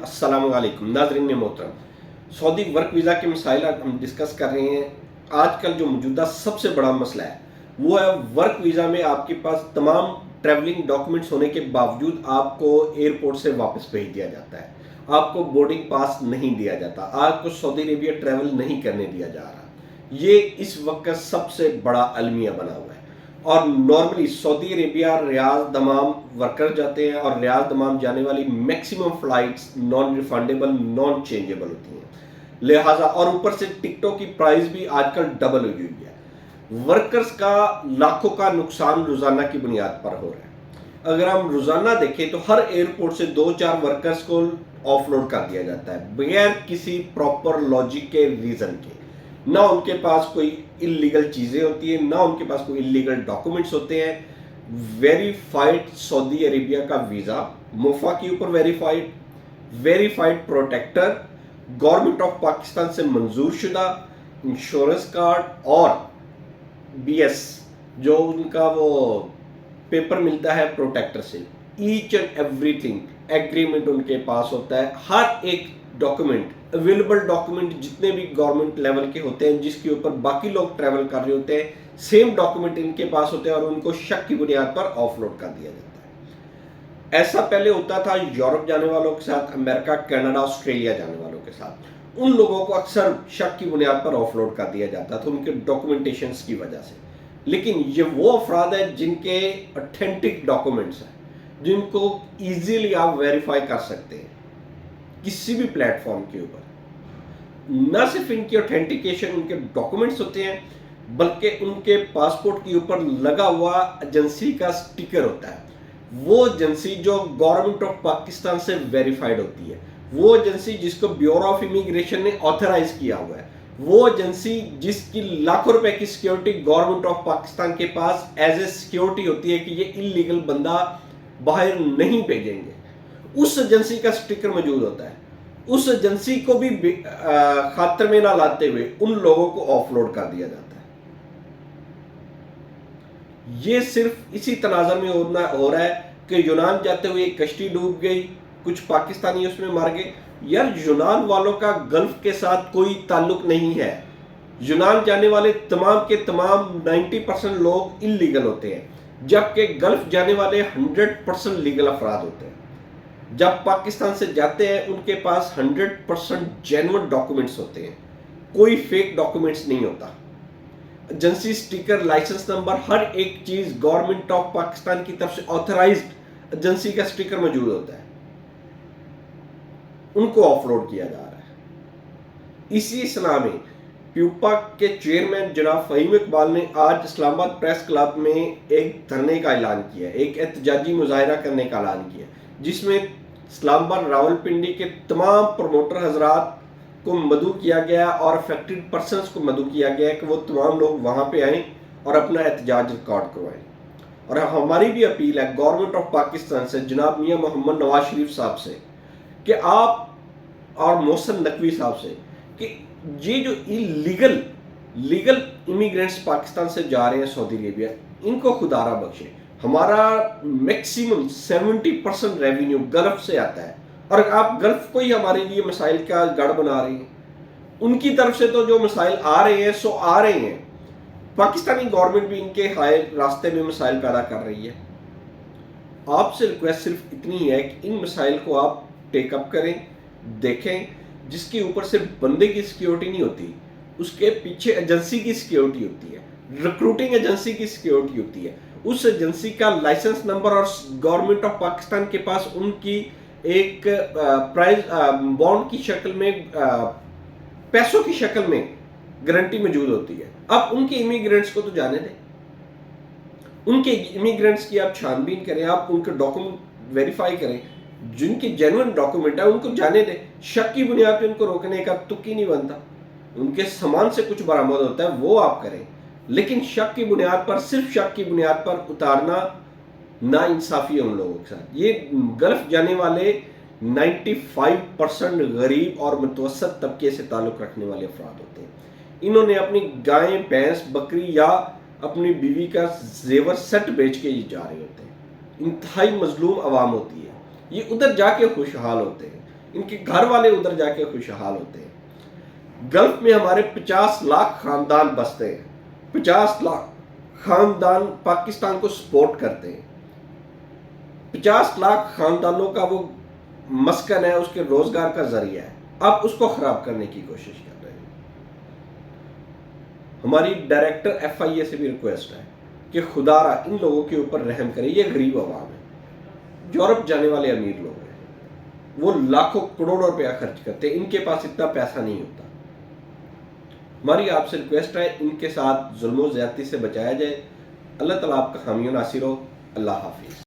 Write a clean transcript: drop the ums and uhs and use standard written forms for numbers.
अस्सलाम वालेकुम नाज़रीन मोहतरम। सऊदी वर्क वीज़ा के मसाइल हम डिस्कस कर रहे हैं। आजकल जो मौजूदा सबसे बड़ा मसला है वो है वर्क वीज़ा में आपके पास तमाम ट्रैवलिंग डॉक्यूमेंट्स होने के बावजूद आपको एयरपोर्ट से वापस भेज दिया जाता है, आपको बोर्डिंग पास नहीं दिया जाता, आपको सऊदी अरेबिया ट्रैवल नहीं करने दिया जा रहा। ये इस वक्त सबसे बड़ा अलमिया बना हुआ है। और normally Saudi Arabia Riyadh दमाम worker जाते हैं और रियाद दमाम जाने वाली maximum flights non refundable non changeable होती हैं। लिहाजा और ऊपर से टिकटों की प्राइस भी आजकल डबल हुई है। वर्कर्स का लाखों का नुकसान रोजाना की बुनियाद पर हो रहा है। अगर हम रोजाना देखें तो हर एयरपोर्ट से 2-4 वर्कर्स को ऑफलोड कर दिया जाता है बगैर किसी प्रॉपर लॉजिक के रीजन के। ना उनके पास कोई इलीगल चीजें होती है, ना उनके पास कोई इलीगल डॉक्यूमेंट्स होते हैं। वेरीफाइड सऊदी अरेबिया का वीजा, मोफा के ऊपर verified protector, government of Pakistan से मंजूर शुदा इंश्योरेंस कार्ड और BS जो उनका वो पेपर मिलता है प्रोटेक्टर से, ईच एंड एवरीथिंग एग्रीमेंट उनके पास होता है। हर एक डॉक्यूमेंट अवेलेबल डॉक्यूमेंट जितने भी गवर्नमेंट लेवल के होते हैं जिसके ऊपर बाकी लोग ट्रैवल कर रहे होते हैं, सेम डॉक्यूमेंट इनके पास होते हैं और उनको शक की बुनियाद पर ऑफलोड कर दिया जाता है। ऐसा पहले होता था यूरोप जाने वालों के साथ, अमेरिका, कनाडा, ऑस्ट्रेलिया जाने वालों के साथ। उन लोगों को अक्सर शक की बुनियाद पर ऑफलोड कर दिया जाता था उनके डॉक्यूमेंटेशन की वजह से। लेकिन ये वो अफराद है जिनके ऑथेंटिक डॉक्यूमेंट्स हैं, जिनको इजीली आप वेरीफाई कर सकते हैं किसी भी प्लेटफॉर्म के ऊपर। न सिर्फ इनकी ऑथेंटिकेशन उनके डॉक्यूमेंट्स होते हैं, बल्कि उनके पासपोर्ट के ऊपर लगा हुआ एजेंसी का स्टिकर होता है। वो एजेंसी जो गवर्नमेंट ऑफ पाकिस्तान से वेरीफाइड होती है, वो एजेंसी जिसको ब्यूरो ऑफ इमिग्रेशन ने ऑथराइज किया हुआ है, वो एजेंसी जिसकी लाखों रुपए की सिक्योरिटी गवर्नमेंट ऑफ पाकिस्तान के पास एज ए सिक्योरिटी होती है कि ये इलीगल बंदा बाहर नहीं भेजेंगे, उस एजेंसी का स्टिकर मौजूद होता है। उस एजेंसी को भी खातर में ना लाते हुए उन लोगों को ऑफलोड कर दिया जाता है। ये सिर्फ इसी तनाजर में हो रहा है कि यूनान जाते हुए कश्ती डूब गई, कुछ पाकिस्तानी उसमें मार गए। यार यूनान वालों का गल्फ के साथ कोई ताल्लुक नहीं है। यूनान जाने वाले तमाम के तमाम 90% लोग इलीगल होते हैं, जबकि गल्फ जाने वाले 100% लीगल अफराद होते हैं। जब पाकिस्तान से जाते हैं उनके पास 100% जेन्युइन डॉक्यूमेंट्स होते हैं, कोई फेक डॉक्यूमेंट्स नहीं होता। एजेंसी स्टिकर, लाइसेंस नंबर, हर एक चीज गवर्नमेंट ऑफ पाकिस्तान की तरफ से ऑथराइज्ड एजेंसी का स्टिकर मौजूद होता है। उनको ऑफलोड किया जा रहा है। इसी सिलसिले में प्यूपा के चेयरमैन जनाब फहीम इकबाल ने आज इस्लामाबाद प्रेस क्लब में एक धरने का ऐलान किया, एक एहतजाजी मुजाहिरा करने का ऐलान किया, जिसमें इस्लामाबाद रावलपिंडी के तमाम प्रमोटर हजरात को मदऊ किया गया और अफेक्टेड पर्सनस को मदऊ किया गया कि वो तमाम लोग वहाँ पे आएँ और अपना एहतजाज रिकॉर्ड करवाएं। और हमारी भी अपील है गवर्नमेंट ऑफ पाकिस्तान से, जनाब मियाँ मोहम्मद नवाज शरीफ साहब से, कि आप और मोहसिन नकवी साहब से, कि ये जो लीगल इमिग्रेंट्स पाकिस्तान से जा रहे हैं सऊदी अरेबिया, इनको खुदारा बख्शे। हमारा मैक्सिमम 70% रेवेन्यू गल्फ से आता है और आप गल्फ को ही हमारे लिए मसाइल का गढ़ बना रहे हैं। उनकी तरफ से तो जो मसाइल आ रहे हैं सो आ रहे हैं, पाकिस्तानी गवर्नमेंट भी इनके हाय रास्ते में मसाइल पैदा कर रही है। आपसे रिक्वेस्ट सिर्फ इतनी है कि इन मसाइल को आप टेकअप करें, देखें। जिसके ऊपर सिर्फ बंदे की सिक्योरिटी नहीं होती, उसके पीछे एजेंसी की सिक्योरिटी होती है, रिक्रूटिंग एजेंसी की सिक्योरिटी होती है। उस एजेंसी का लाइसेंस नंबर और गवर्नमेंट ऑफ पाकिस्तान के पास उनकी एक प्राइज बॉन्ड की शक्ल में, पैसों की शक्ल में गारंटी मौजूद होती है। अब उनके इमिग्रेंट्स को तो जाने दें, उनके इमिग्रेंट्स की आप छानबीन करें, आप उनके डॉक्यूमेंट वेरीफाई करें, जिनके जेन्युइन डॉक्यूमेंट है उनको जाने दें। शक की बुनियाद पर उनको रोकने का तुक ही नहीं बनता। उनके सामान से कुछ बरामद होता है वो आप करें, लेकिन शक की बुनियाद पर, सिर्फ शक की बुनियाद पर उतारना ना इंसाफी है उन लोगों के साथ। ये गल्फ जाने वाले 95% गरीब और मुतवसत तबके से ताल्लुक़ रखने वाले अफराद होते हैं। इन्होंने अपनी गायें, भैंस, बकरी या अपनी बीवी का जेवर सेट बेच के जा रहे होते हैं। इंतहाई मजलूम आवाम होती है, ये उधर जाके खुशहाल होते हैं। ان کے گھر والے ادھر جا کے خوشحال ہوتے ہیں۔ گلف میں ہمارے 50 لاکھ خاندان بستے ہیں، 50 لاکھ خاندان پاکستان کو سپورٹ کرتے ہیں، 50 لاکھ خاندانوں کا وہ مسکن ہے، اس کے روزگار کا ذریعہ ہے، آپ اس کو خراب کرنے کی کوشش کر رہے ہیں۔ ہماری ڈائریکٹر ایف آئی اے سے بھی ریکویسٹ ہے کہ خدا را ان لوگوں کے اوپر رحم کرے، یہ غریب عوام ہے، یورپ جانے والے امیر لوگ ہیں، وہ لاکھوں کروڑوں روپیہ خرچ کرتے ہیں، ان کے پاس اتنا پیسہ نہیں ہوتا۔ ہماری آپ سے ریکویسٹ ہے ان کے ساتھ ظلم و زیادتی سے بچایا جائے۔ اللہ تعالیٰ آپ کا حامی و ناصر ہو۔ اللہ حافظ۔